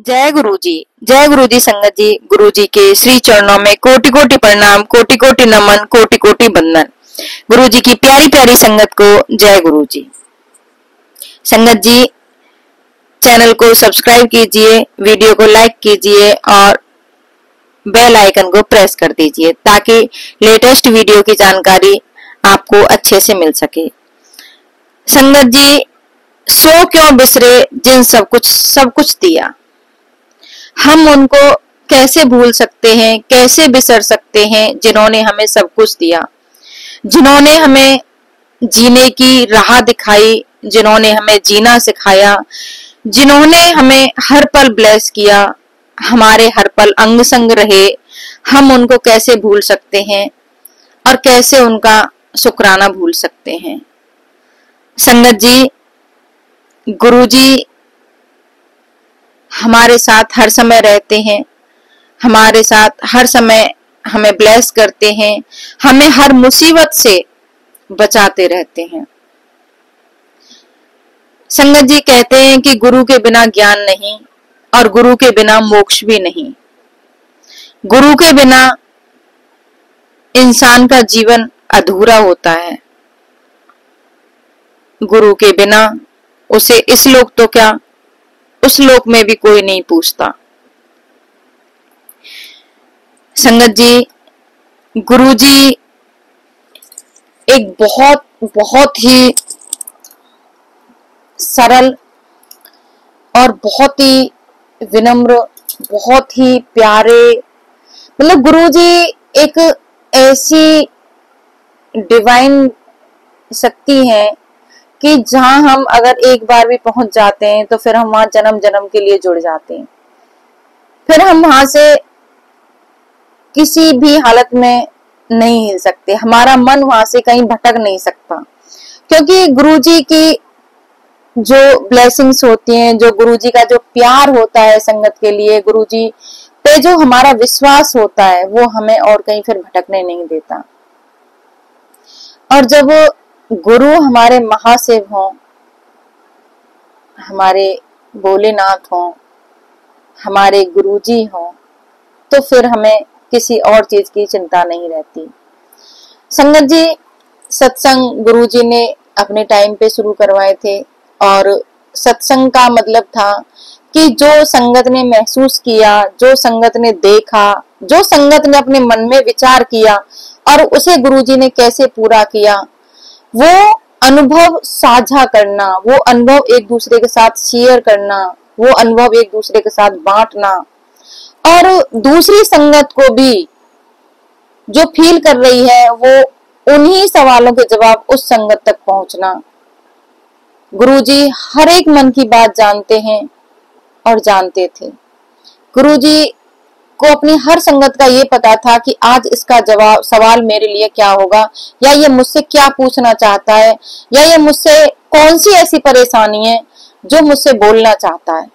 जय गुरु जी। जय गुरु जी। संगत जी, गुरु जी के श्री चरणों में कोटि कोटि प्रणाम, कोटि कोटि नमन, कोटि कोटि वंदन। गुरु जी की प्यारी प्यारी संगत को जय गुरु जी। संगत जी, चैनल को सब्सक्राइब कीजिए, वीडियो को लाइक कीजिए और बेल आइकन को प्रेस कर दीजिए ताकि लेटेस्ट वीडियो की जानकारी आपको अच्छे से मिल सके। संगत जी, सो क्यों बिसरे जिन सब कुछ दिया, हम उनको कैसे भूल सकते हैं, कैसे बिसर सकते हैं जिन्होंने हमें सब कुछ दिया, जिन्होंने हमें जीने की राह दिखाई, जिन्होंने हमें जीना सिखाया, जिन्होंने हमें हर पल ब्लेस किया, हमारे हर पल अंग संग रहे। हम उनको कैसे भूल सकते हैं और कैसे उनका शुक्राना भूल सकते हैं। संगत जी, गुरु जी हमारे साथ हर समय रहते हैं, हमारे साथ हर समय हमें ब्लेस करते हैं, हमें हर मुसीबत से बचाते रहते हैं। संगत जी कहते हैं कि गुरु के बिना ज्ञान नहीं और गुरु के बिना मोक्ष भी नहीं। गुरु के बिना इंसान का जीवन अधूरा होता है। गुरु के बिना उसे इस लोक तो क्या, उस लोक में भी कोई नहीं पूछता। संगत जी, गुरु जी एक बहुत बहुत ही सरल और बहुत ही विनम्र, बहुत ही प्यारे, मतलब गुरु जी एक ऐसी डिवाइन शक्ति है कि जहां हम अगर एक बार भी पहुंच जाते हैं तो फिर हम वहां जन्म जन्म के लिए जुड़ जाते हैं। फिर हम वहां से किसी भी हालत में नहीं हिल सकते, हमारा मन वहां से कहीं भटक नहीं सकता, क्योंकि गुरुजी की जो ब्लेसिंग्स होती हैं, जो गुरुजी का जो प्यार होता है संगत के लिए, गुरुजी पे जो हमारा विश्वास होता है वो हमें और कहीं फिर भटकने नहीं देता। और जब गुरु हमारे महाशिव हों, हमारे भोलेनाथ हों, हमारे गुरुजी हों, तो फिर हमें किसी और चीज की चिंता नहीं रहती। संगत जी, सत्संग गुरुजी ने अपने टाइम पे शुरू करवाए थे और सत्संग का मतलब था कि जो संगत ने महसूस किया, जो संगत ने देखा, जो संगत ने अपने मन में विचार किया और उसे गुरुजी ने कैसे पूरा किया, वो अनुभव साझा करना, वो अनुभव एक दूसरे के साथ शेयर करना, वो अनुभव एक दूसरे के साथ बांटना और दूसरी संगत को भी जो फील कर रही है वो उन्हीं सवालों के जवाब उस संगत तक पहुंचना। गुरुजी हर एक मन की बात जानते हैं और जानते थे। गुरुजी को अपनी हर संगत का ये पता था कि आज इसका जवाब सवाल मेरे लिए क्या होगा, या ये मुझसे क्या पूछना चाहता है, या ये मुझसे कौन सी ऐसी परेशानी है जो मुझसे बोलना चाहता है।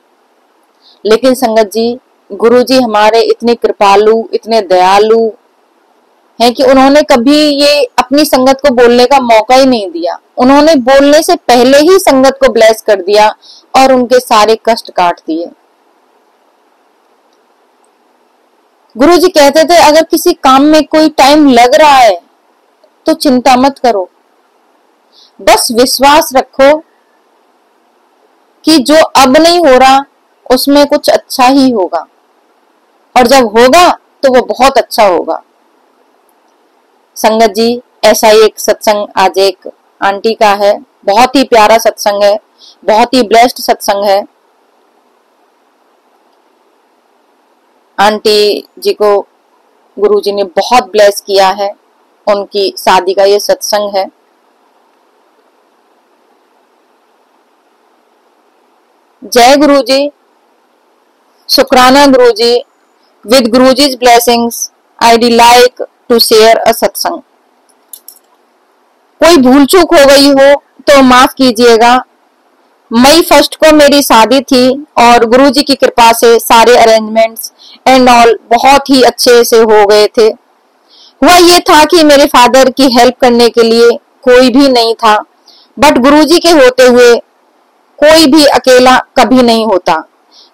लेकिन संगत जी, गुरुजी हमारे इतने कृपालु, इतने दयालु हैं कि उन्होंने कभी ये अपनी संगत को बोलने का मौका ही नहीं दिया। उन्होंने बोलने से पहले ही संगत को ब्लेस कर दिया और उनके सारे कष्ट काट दिए। गुरुजी कहते थे, अगर किसी काम में कोई टाइम लग रहा है तो चिंता मत करो, बस विश्वास रखो कि जो अब नहीं हो रहा उसमें कुछ अच्छा ही होगा, और जब होगा तो वो बहुत अच्छा होगा। संगत जी, ऐसा ही एक सत्संग आज एक आंटी का है, बहुत ही प्यारा सत्संग है, बहुत ही ब्लेस्ड सत्संग है। आंटी जी को गुरुजी ने बहुत ब्लेस किया है, उनकी शादी का ये सत्संग है। जय गुरुजी, शुक्राना गुरुजी, with Guruji's blessings I'd like to share a सत्संग। कोई भूल चूक हो गई हो तो माफ कीजिएगा। मई 1 को मेरी शादी थी और गुरुजी की कृपा से सारे अरेंजमेंट्स एंड ऑल बहुत ही अच्छे से हो गए थे। हुआ ये था कि मेरे फादर की हेल्प करने के लिए कोई भी नहीं था, बट गुरुजी के होते हुए कोई भी अकेला कभी नहीं होता।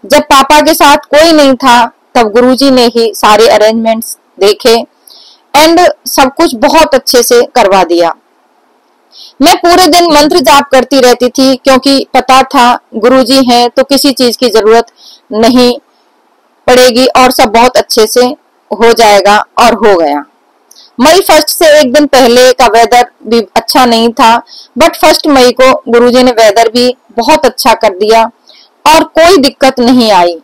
जब पापा के साथ कोई नहीं था तब गुरुजी ने ही सारे अरेंजमेंट्स देखे एंड सब कुछ बहुत अच्छे से करवा दिया। मैं पूरे दिन मंत्र जाप करती रहती थी क्योंकि पता था गुरुजी हैं तो किसी चीज की जरूरत नहीं पड़ेगी और सब बहुत अच्छे से हो जाएगा, और हो गया। मई 1 से एक दिन पहले का वेदर भी अच्छा नहीं था, बट 1 मई को गुरुजी ने वेदर भी बहुत अच्छा कर दिया और कोई दिक्कत नहीं आई।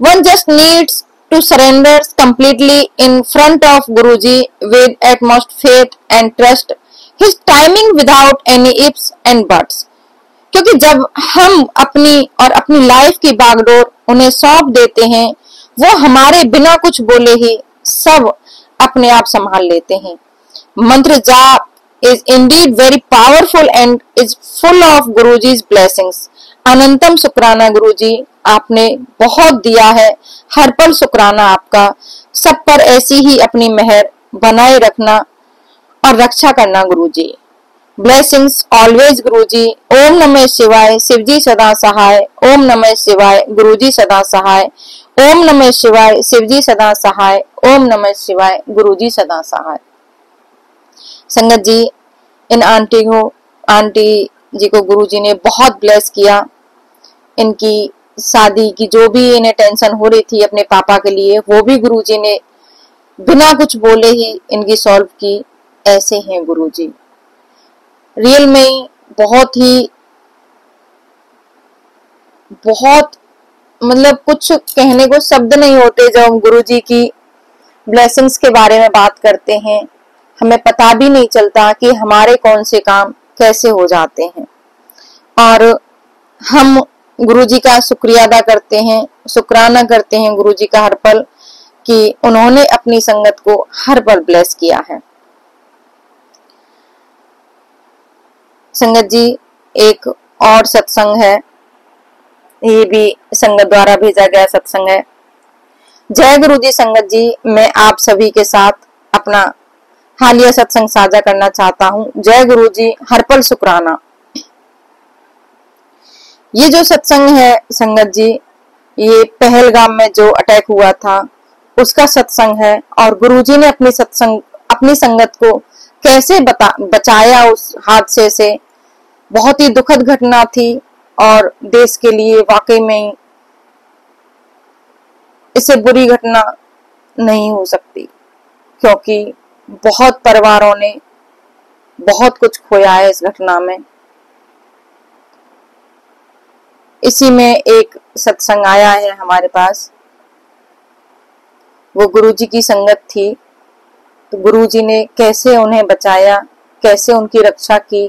One just needs to surrender completely in front of Guruji with utmost faith and trust his timing without any ifs and buts। क्योंकि जब हम अपनी और अपनी लाइफ की बागडोर उन्हें सौंप देते हैं, वो हमारे बिना कुछ बोले ही सब अपने आप संभाल लेते हैं। मंत्र जाप is indeed very powerful and is full of Guruji's blessings। अनंतम शुक्राना गुरुजी, आपने बहुत दिया है, हर पल शुक्राना आपका। सब पर ऐसी ही अपनी मेहर बनाए रखना और रक्षा करना गुरुजी। ब्लेसिंग्स ऑलवेज गुरुजी। ओम नमः शिवाय, शिवजी सदा सहाय। ओम नमः शिवाय, गुरुजी सदा सहाय। ओम नमः शिवाय, शिवजी सदा सहाय। ओम नमः शिवाय, गुरुजी सदा सहाय। संगत जी, इन आंटी जी को गुरुजी ने बहुत ब्लेस किया। इनकी शादी की जो भी इन्हें टेंशन हो रही थी अपने पापा के लिए, वो भी गुरुजी ने बिना कुछ बोले ही इनकी सॉल्व की। ऐसे हैं गुरुजी, रियल में बहुत मतलब कुछ कहने को शब्द नहीं होते जब हम गुरुजी की ब्लेसिंग्स के बारे में बात करते हैं। हमें पता भी नहीं चलता कि हमारे कौन से काम कैसे हो जाते हैं, और हम गुरुजी का शुक्रिया अदा करते हैं, शुक्राना करते हैं गुरुजी का हर पल कि उन्होंने अपनी संगत को हर पल ब्लेस किया है। संगत जी, एक और सत्संग है, ये भी संगत द्वारा भेजा गया सत्संग है। जय गुरुजी। संगत जी, मैं आप सभी के साथ अपना हालिया सत्संग साझा करना चाहता हूँ। जय गुरुजी, हर पल शुक्राना। ये जो सत्संग है संगत जी, ये पहलगाम में जो अटैक हुआ था उसका सत्संग है, और गुरुजी ने अपनी संगत को कैसे बचाया उस हादसे से। बहुत ही दुखद घटना थी और देश के लिए वाकई में इससे बुरी घटना नहीं हो सकती, क्योंकि बहुत परिवारों ने बहुत कुछ खोया है इस घटना में। इसी में एक सत्संग आया है हमारे पास, वो गुरुजी की संगत थी, तो गुरुजी ने कैसे उन्हें बचाया, कैसे उनकी रक्षा की,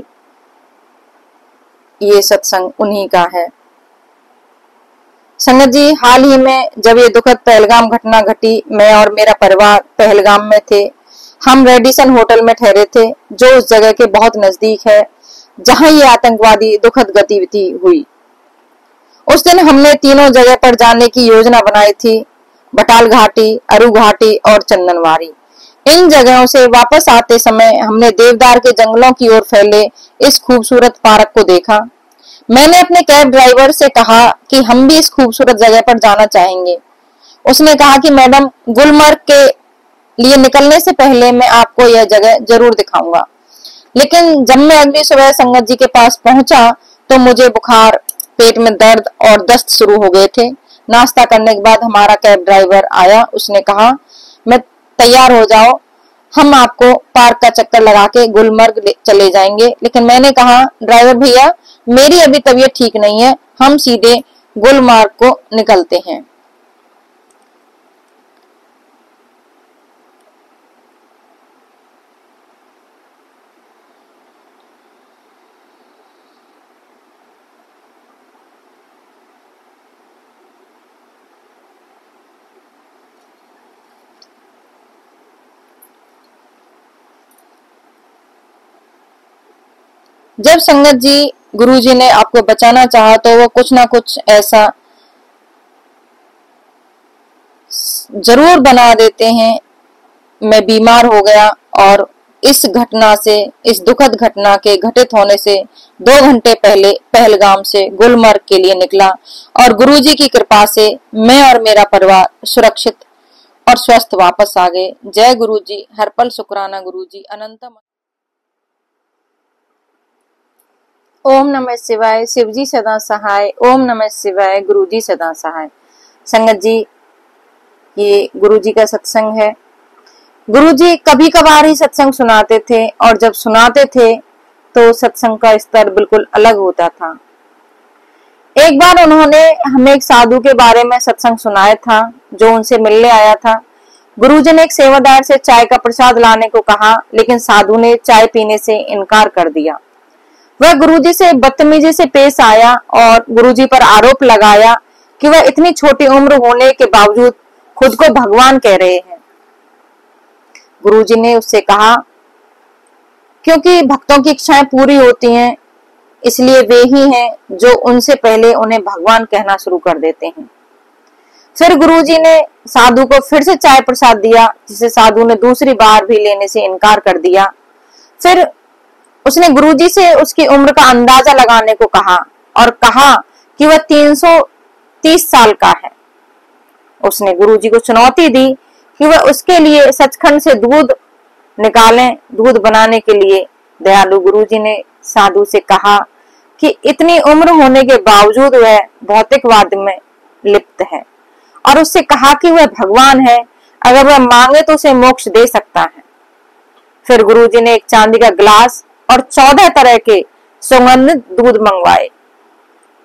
ये सत्संग उन्हीं का है। संगत जी, हाल ही में जब ये दुखद पहलगाम घटना घटी, मैं और मेरा परिवार पहलगाम में थे। हम रेडिसन होटल में ठहरे थे, जो उस जगह के बहुत नजदीक है जहां ये आतंकवादी दुखद गतिविधि हुई। उस दिन हमने तीनों जगह पर जाने की योजना बनाई थी, बटाल घाटी, अरु घाटी और चंदनवारी। इन जगहों से वापस आते समय हमने देवदार के जंगलों की ओर फैले इस खूबसूरत पार्क को देखा। मैंने अपने कैब ड्राइवर से कहा कि हम भी इस खूबसूरत जगह पर जाना चाहेंगे। उसने कहा कि मैडम, गुलमर्ग के लिए निकलने से पहले मैं आपको यह जगह जरूर दिखाऊंगा। लेकिन जब मैं अगली सुबह संगत जी के पास पहुंचा तो मुझे बुखार, पेट में दर्द और दस्त शुरू हो गए थे। नाश्ता करने के बाद हमारा कैब ड्राइवर आया। उसने कहा, मैं तैयार हो जाओ, हम आपको पार्क का चक्कर लगा के गुलमर्ग चले जाएंगे। लेकिन मैंने कहा, ड्राइवर भैया, मेरी अभी तबीयत ठीक नहीं है, हम सीधे गुलमर्ग को निकलते हैं। जब संगत जी, गुरुजी ने आपको बचाना चाहा तो वो कुछ ना कुछ ऐसा जरूर बना देते हैं। मैं बीमार हो गया और इस घटना से, इस दुखद घटना के घटित होने से 2 घंटे पहले पहलगाम से गुलमर्ग के लिए निकला और गुरुजी की कृपा से मैं और मेरा परिवार सुरक्षित और स्वस्थ वापस आ गए। जय गुरुजी, हर पल शुक्राना गुरुजी, अनंत। ओम नमः शिवाय, शिवजी सदा सहाय। ओम नमः शिवाय, गुरुजी सदा सहाय। संगत जी, ये गुरुजी का सत्संग है। गुरुजी कभी कभार ही सत्संग सुनाते थे और जब सुनाते थे तो सत्संग का स्तर बिल्कुल अलग होता था। एक बार उन्होंने हमें एक साधु के बारे में सत्संग सुनाया था जो उनसे मिलने आया था। गुरुजी ने एक सेवादार से चाय का प्रसाद लाने को कहा, लेकिन साधु ने चाय पीने से इनकार कर दिया। वह गुरुजी से बदतमीजी से पेश आया और गुरुजी पर आरोप लगाया कि वह इतनी छोटी उम्र होने के बावजूद खुद को भगवान कह रहे हैं। गुरुजी ने उससे कहा, क्योंकि भक्तों की इच्छाएं पूरी होती हैं, इसलिए वे ही हैं जो उनसे पहले उन्हें भगवान कहना शुरू कर देते हैं। फिर गुरुजी ने साधु को फिर से चाय प्रसाद दिया, जिसे साधु ने दूसरी बार भी लेने से इनकार कर दिया। फिर उसने गुरुजी से उसकी उम्र का अंदाजा लगाने को कहा और कहा कि वह 330 साल का है। उसने गुरुजी को चुनौती दी कि वह उसके लिए सचखंड से दूध निकालें। दूध बनाने के लिए दयालु गुरुजी ने साधु से कहा कि इतनी उम्र होने के बावजूद वह भौतिकवाद में लिप्त है और उससे कहा कि वह भगवान है, अगर वह मांगे तो उसे मोक्ष दे सकता है। फिर गुरुजी ने एक चांदी का गिलास और 14 तरह के सुगंधित दूध मंगवाए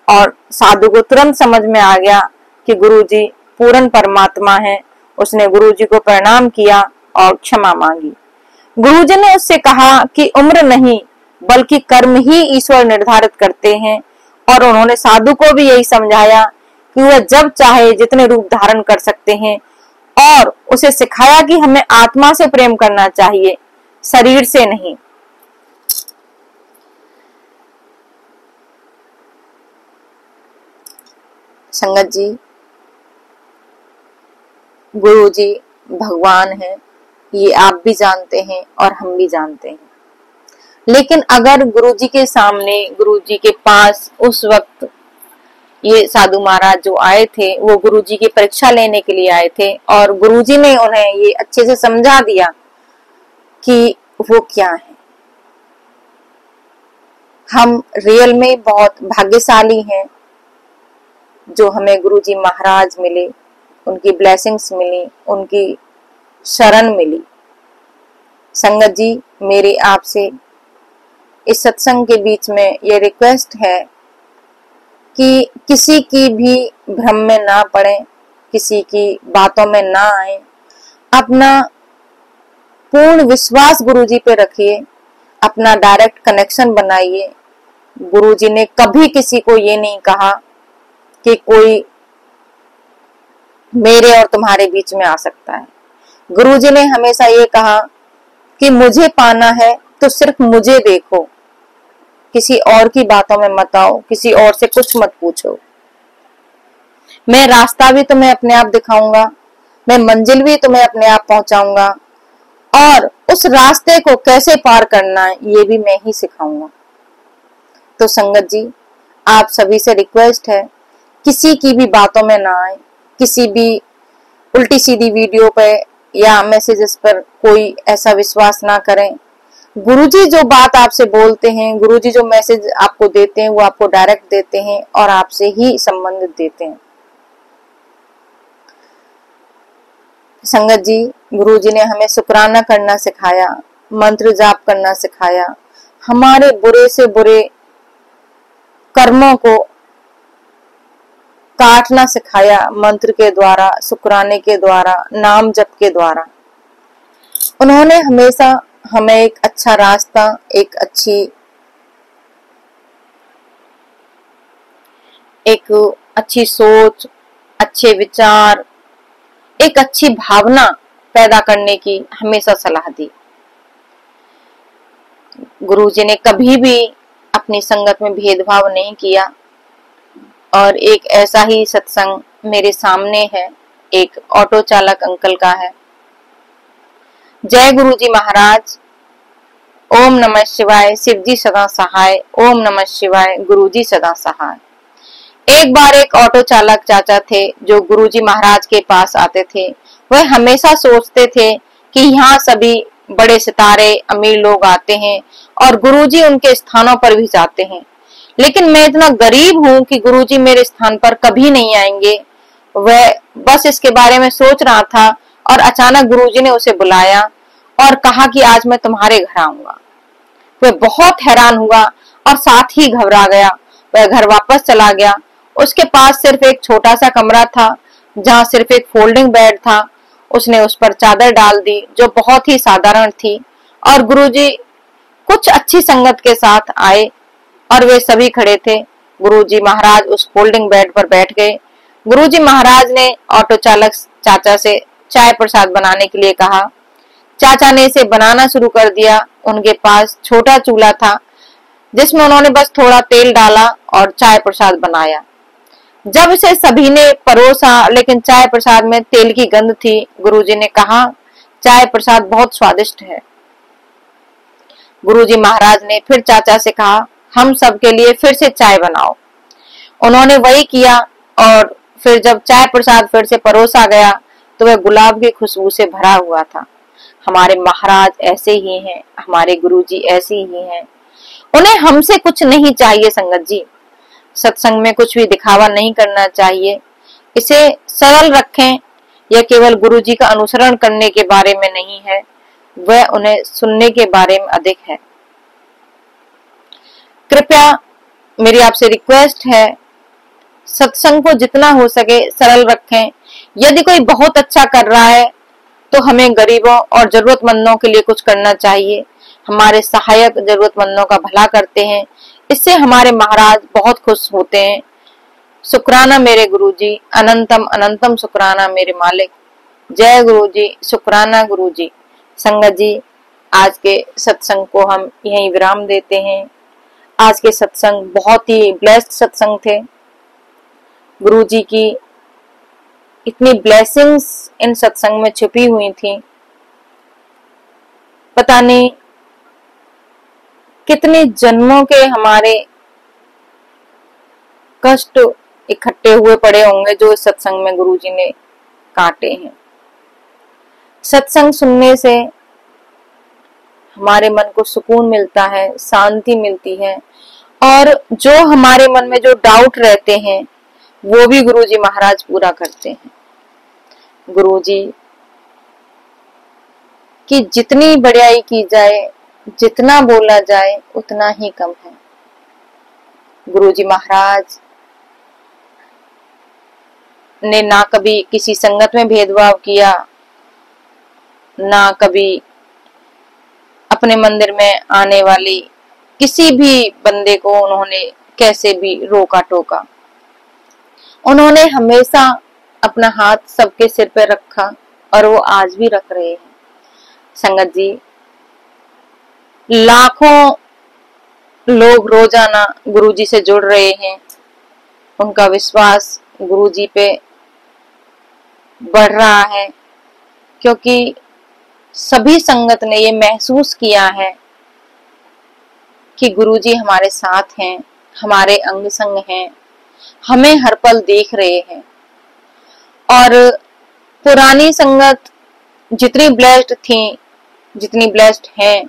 और साधु को तुरंत समझ में आ गया कि गुरुजी पूर्ण परमात्मा है। उसने गुरुजी को प्रणाम किया और क्षमा मांगी। गुरुजी ने उससे कहा कि उम्र नहीं बल्कि कर्म ही ईश्वर निर्धारित करते हैं और उन्होंने साधु को भी यही समझाया कि वह जब चाहे जितने रूप धारण कर सकते हैं और उसे सिखाया कि हमें आत्मा से प्रेम करना चाहिए, शरीर से नहीं। संगत जी, गुरुजी भगवान है, ये आप भी जानते हैं और हम भी जानते हैं। लेकिन अगर गुरुजी के सामने, गुरुजी के पास उस वक्त ये साधु महाराज जो आए थे, वो गुरुजी की परीक्षा लेने के लिए आए थे और गुरुजी ने उन्हें ये अच्छे से समझा दिया कि वो क्या है। हम रियल में बहुत भाग्यशाली हैं जो हमें गुरुजी महाराज मिले, उनकी ब्लेसिंग्स मिली, उनकी शरण मिली। संगत जी, मेरी आपसे इस सत्संग के बीच में ये रिक्वेस्ट है कि किसी की भी भ्रम में ना पड़े, किसी की बातों में ना आए। अपना पूर्ण विश्वास गुरुजी पे रखिए, अपना डायरेक्ट कनेक्शन बनाइए। गुरुजी ने कभी किसी को ये नहीं कहा कि कोई मेरे और तुम्हारे बीच में आ सकता है। गुरुजी ने हमेशा ये कहा कि मुझे पाना है तो सिर्फ मुझे देखो, किसी और की बातों में मत आओ, किसी और से कुछ मत पूछो। मैं रास्ता भी तुम्हें अपने आप दिखाऊंगा, मैं मंजिल भी तुम्हें अपने आप पहुंचाऊंगा और उस रास्ते को कैसे पार करना है ये भी मैं ही सिखाऊंगा। तो संगत जी, आप सभी से रिक्वेस्ट है, किसी की भी बातों में ना आए, किसी भी उल्टी सीधी वीडियो पे या मैसेजेस पर कोई ऐसा विश्वास ना करें। गुरुजी जो बात आपसे बोलते हैं, गुरुजी जो मैसेज आपको देते हैं, वो आपको डायरेक्ट देते हैं और आपसे ही संबंधित देते हैं। संगत जी, गुरुजी ने हमें शुक्राना करना सिखाया, मंत्र जाप करना सिखाया, हमारे बुरे से बुरे कर्मों को काटना सिखाया, मंत्र के द्वारा, शुक्राने के द्वारा, नाम जप के द्वारा। उन्होंने हमेशा हमें एक अच्छा रास्ता, एक अच्छी सोच, अच्छे विचार, एक अच्छी भावना पैदा करने की हमेशा सलाह दी। गुरुजी ने कभी भी अपनी संगत में भेदभाव नहीं किया और एक ऐसा ही सत्संग मेरे सामने है, एक ऑटो चालक अंकल का है। जय गुरुजी महाराज, ओम नमः शिवाय, शिवजी सदा सहाय, ओम नमः शिवाय, गुरुजी सदा सहाय। एक बार एक ऑटो चालक चाचा थे जो गुरुजी महाराज के पास आते थे। वह हमेशा सोचते थे कि यहाँ सभी बड़े सितारे अमीर लोग आते हैं और गुरुजी उनके स्थानों पर भी जाते हैं, लेकिन मैं इतना गरीब हूँ कि गुरुजी मेरे स्थान पर कभी नहीं आएंगे। वह बस इसके बारे में सोच रहा था और अचानक गुरुजी ने उसे बुलाया और कहा कि आज मैं तुम्हारे घर आऊंगा। वह बहुत हैरान हुआ और साथ ही घबरा गया। वह घर वापस चला गया। उसके पास सिर्फ एक छोटा सा कमरा था जहाँ सिर्फ एक फोल्डिंग बेड था। उसने उस पर चादर डाल दी जो बहुत ही साधारण थी और गुरुजी कुछ अच्छी संगत के साथ आए और वे सभी खड़े थे। गुरुजी महाराज उस फोल्डिंग बेड पर बैठ गए। गुरुजी महाराज ने ऑटो चालक चाचा से चाय प्रसाद बनाने के लिए कहा। चाचा ने इसे बनाना शुरू कर दिया। उनके पास छोटा चूल्हा था जिसमें उन्होंने बस थोड़ा तेल डाला और चाय प्रसाद बनाया। जब इसे सभी ने परोसा लेकिन चाय प्रसाद में तेल की गंध थी। गुरुजी ने कहा, चाय प्रसाद बहुत स्वादिष्ट है। गुरुजी महाराज ने फिर चाचा से कहा, हम सबके लिए फिर से चाय बनाओ। उन्होंने वही किया और फिर जब चाय प्रसाद फिर से परोसा गया तो वह गुलाब की खुशबू से भरा हुआ था। हमारे महाराज ऐसे ही हैं, हमारे गुरुजी ऐसे ही हैं। उन्हें हमसे कुछ नहीं चाहिए संगत जी। सत्संग में कुछ भी दिखावा नहीं करना चाहिए। इसे सरल रखें। यह केवल गुरुजी का अनुसरण करने के बारे में नहीं है, वह उन्हें सुनने के बारे में अधिक है। कृपया मेरी आपसे रिक्वेस्ट है, सत्संग को जितना हो सके सरल रखें। यदि कोई बहुत अच्छा कर रहा है तो हमें गरीबों और जरूरतमंदों के लिए कुछ करना चाहिए। हमारे सहायक जरूरतमंदों का भला करते हैं, इससे हमारे महाराज बहुत खुश होते हैं। शुक्राना मेरे गुरुजी, अनंतम अनंतम शुक्राना मेरे मालिक। जय गुरुजी, शुक्राना गुरुजी। संगत जी, आज के सत्संग को हम यहीं विराम देते हैं। आज के सत्संग बहुत ही ब्लेस्ड सत्संग थे। गुरुजी की इतनी ब्लेसिंग्स इन सत्संग में छुपी हुई थी। पता नहीं कितने जन्मों के हमारे कष्ट इकट्ठे हुए पड़े होंगे जो इस सत्संग में गुरुजी ने काटे हैं। सत्संग सुनने से हमारे मन को सुकून मिलता है, शांति मिलती है और जो हमारे मन में जो डाउट रहते हैं वो भी गुरुजी महाराज पूरा करते हैं। गुरुजी की जितनी बड़ाई की जाए, जितना बोला जाए उतना ही कम है। गुरुजी महाराज ने ना कभी किसी संगत में भेदभाव किया, ना कभी अपने मंदिर में आने वाली किसी भी बंदे को उन्होंने कैसे भी रोका टोका। उन्होंने हमेशा अपना हाथ सबके सिर पर रखा और वो आज भी रख रहे हैं। संगत जी, लाखों लोग रोजाना गुरुजी से जुड़ रहे हैं। उनका विश्वास गुरुजी पे बढ़ रहा है क्योंकि सभी संगत ने ये महसूस किया है कि गुरुजी हमारे साथ हैं, हमारे अंग संग हैं, हमें हर पल देख रहे हैं। और पुरानी संगत जितनी ब्लेस्ड थी, जितनी ब्लेस्ड हैं,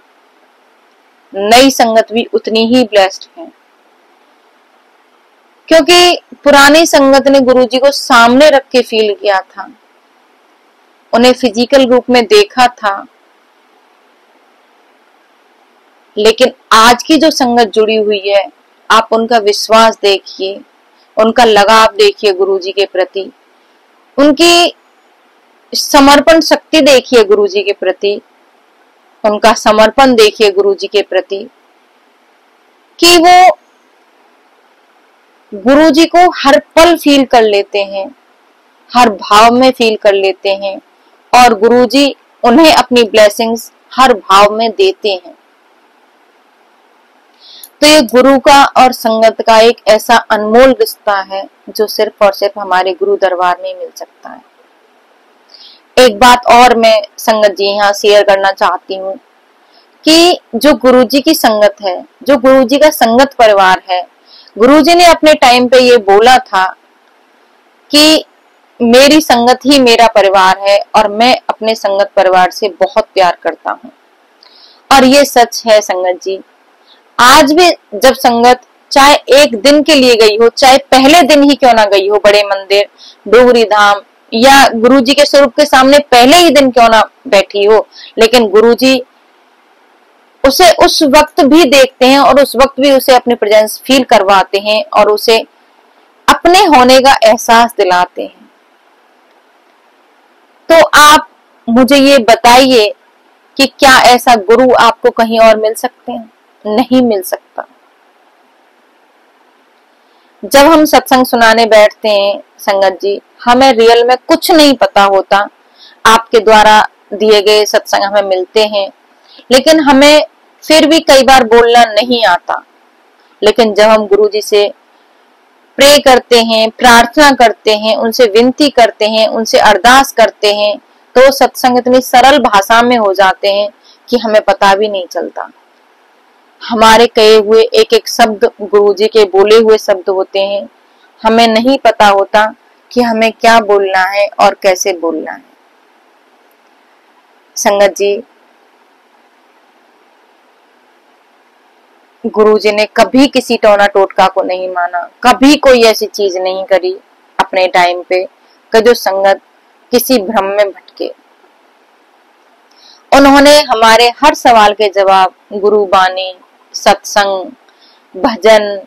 नई संगत भी उतनी ही ब्लेस्ड है क्योंकि पुरानी संगत ने गुरुजी को सामने रख के फील किया था, उन्हें फिजिकल रूप में देखा था। लेकिन आज की जो संगत जुड़ी हुई है, आप उनका विश्वास देखिए, उनका लगाव देखिए गुरुजी के प्रति, उनकी समर्पण शक्ति देखिए गुरुजी के प्रति, उनका समर्पण देखिए गुरुजी के प्रति कि वो गुरुजी को हर पल फील कर लेते हैं, हर भाव में फील कर लेते हैं और गुरुजी उन्हें अपनी ब्लेसिंग्स हर भाव में देते हैं। तो ये गुरु का और संगत का एक ऐसा अनमोल रिश्ता है जो सिर्फ और सिर्फ हमारे गुरु दरबार में मिल सकता है। एक बात और मैं संगत जी यहाँ शेयर करना चाहती हूँ कि जो गुरुजी की संगत है, जो गुरुजी का संगत परिवार है, गुरुजी ने अपने टाइम पे ये बोला था कि मेरी संगत ही मेरा परिवार है और मैं अपने संगत परिवार से बहुत प्यार करता हूँ। और ये सच है संगत जी। आज भी जब संगत चाहे एक दिन के लिए गई हो, चाहे पहले दिन ही क्यों ना गई हो बड़े मंदिर, डोगरी धाम या गुरुजी के स्वरूप के सामने पहले ही दिन क्यों ना बैठी हो, लेकिन गुरुजी उसे उस वक्त भी देखते हैं और उस वक्त भी उसे अपनी प्रेजेंस फील करवाते हैं और उसे अपने होने का एहसास दिलाते हैं। तो आप मुझे ये बताइए कि क्या ऐसा गुरु आपको कहीं और मिल सकते हैं? नहीं मिल सकता। जब हम सत्संग सुनाने बैठते हैं संगत जी, हमें रियल में कुछ नहीं पता होता। आपके द्वारा दिए गए सत्संग हमें मिलते हैं, लेकिन हमें फिर भी कई बार बोलना नहीं आता। लेकिन जब हम गुरुजी से प्रे करते हैं, प्रार्थना करते हैं, उनसे विनती करते हैं, उनसे अरदास करते हैं, तो सत्संग इतनी सरल भाषा में हो जाते हैं कि हमें पता भी नहीं चलता। हमारे कहे हुए एक एक शब्द गुरुजी के बोले हुए शब्द होते हैं। हमें नहीं पता होता कि हमें क्या बोलना है और कैसे बोलना है। संगत जी, गुरुजी ने कभी किसी टोना टोटका को नहीं माना, कभी कोई ऐसी चीज नहीं करी अपने टाइम पे कि जो संगत किसी भ्रम में भटके। उन्होंने हमारे हर सवाल के जवाब गुरु बानी, सत्संग, भजन,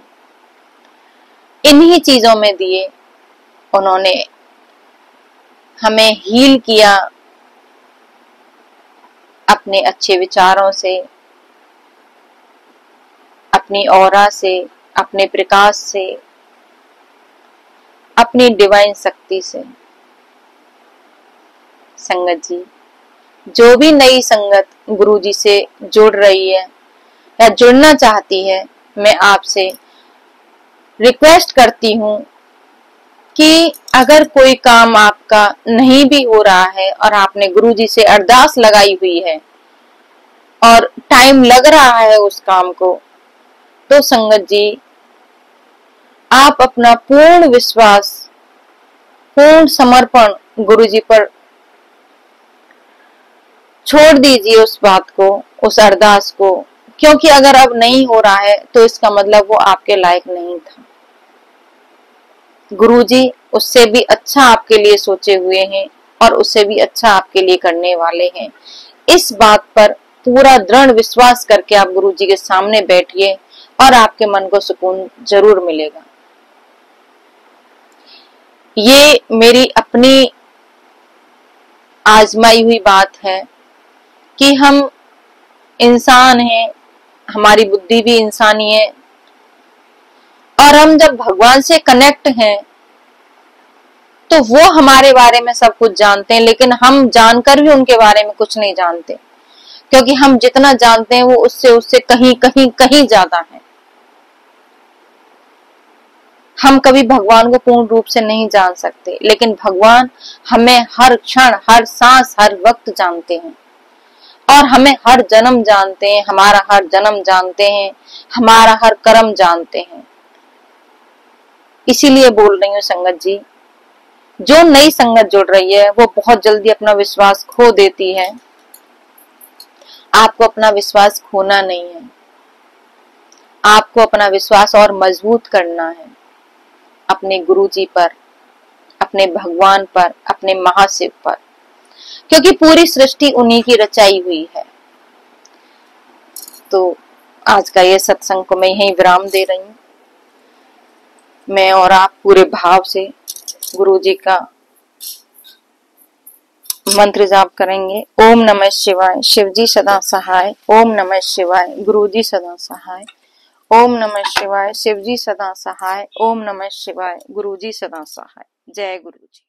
इन्हीं चीजों में दिए। उन्होंने हमें हील किया अपने अच्छे विचारों से, अपनी ऑरा से, अपने प्रकाश से, अपनी डिवाइन शक्ति से। संगत जी, जो भी नई संगत गुरुजी से जुड़ रही है या जुड़ना चाहती है, मैं आपसे रिक्वेस्ट करती हूँ कि अगर कोई काम आपका नहीं भी हो रहा है और आपने गुरुजी से अरदास लगाई हुई है और टाइम लग रहा है उस काम को, तो संगत जी आप अपना पूर्ण विश्वास, पूर्ण समर्पण गुरुजी पर छोड़ दीजिए उस बात को, उस अरदास को। क्योंकि अगर अब नहीं हो रहा है तो इसका मतलब वो आपके लायक नहीं था। गुरुजी उससे भी अच्छा आपके लिए सोचे हुए हैं और उससे भी अच्छा आपके लिए करने वाले हैं। इस बात पर पूरा दृढ़ विश्वास करके आप गुरुजी के सामने बैठिए और आपके मन को सुकून जरूर मिलेगा। ये मेरी अपनी आजमाई हुई बात है कि हम इंसान हैं, हमारी बुद्धि भी इंसानी है, और हम जब भगवान से कनेक्ट हैं तो वो हमारे बारे में सब कुछ जानते हैं, लेकिन हम जानकर भी उनके बारे में कुछ नहीं जानते, क्योंकि हम जितना जानते हैं वो उससे कहीं कहीं कहीं ज्यादा है। हम कभी भगवान को पूर्ण रूप से नहीं जान सकते, लेकिन भगवान हमें हर क्षण, हर सांस, हर वक्त जानते हैं और हमें हर जन्म जानते हैं, हमारा हर जन्म जानते हैं, हमारा हर कर्म जानते हैं। इसीलिए बोल रही हूँ संगत जी, जो नई संगत जुड़ रही है वो बहुत जल्दी अपना विश्वास खो देती है। आपको अपना विश्वास खोना नहीं है, आपको अपना विश्वास और मजबूत करना है अपने गुरुजी पर, अपने भगवान पर, अपने महाशिव पर, क्योंकि पूरी सृष्टि उन्हीं की रचाई हुई है। तो आज का ये सत्संग को मैं यहीं विराम दे रही हूँ। मैं और आप पूरे भाव से गुरुजी का मंत्र जाप करेंगे। ओम नमः शिवाय, शिवजी सदा सहाय। ओम नमः शिवाय, गुरुजी सदा सहाय। ओम नमः शिवाय, शिवजी सदा सहाय। ओम नमः शिवाय, गुरुजी सदा सहाय। जय गुरुजी।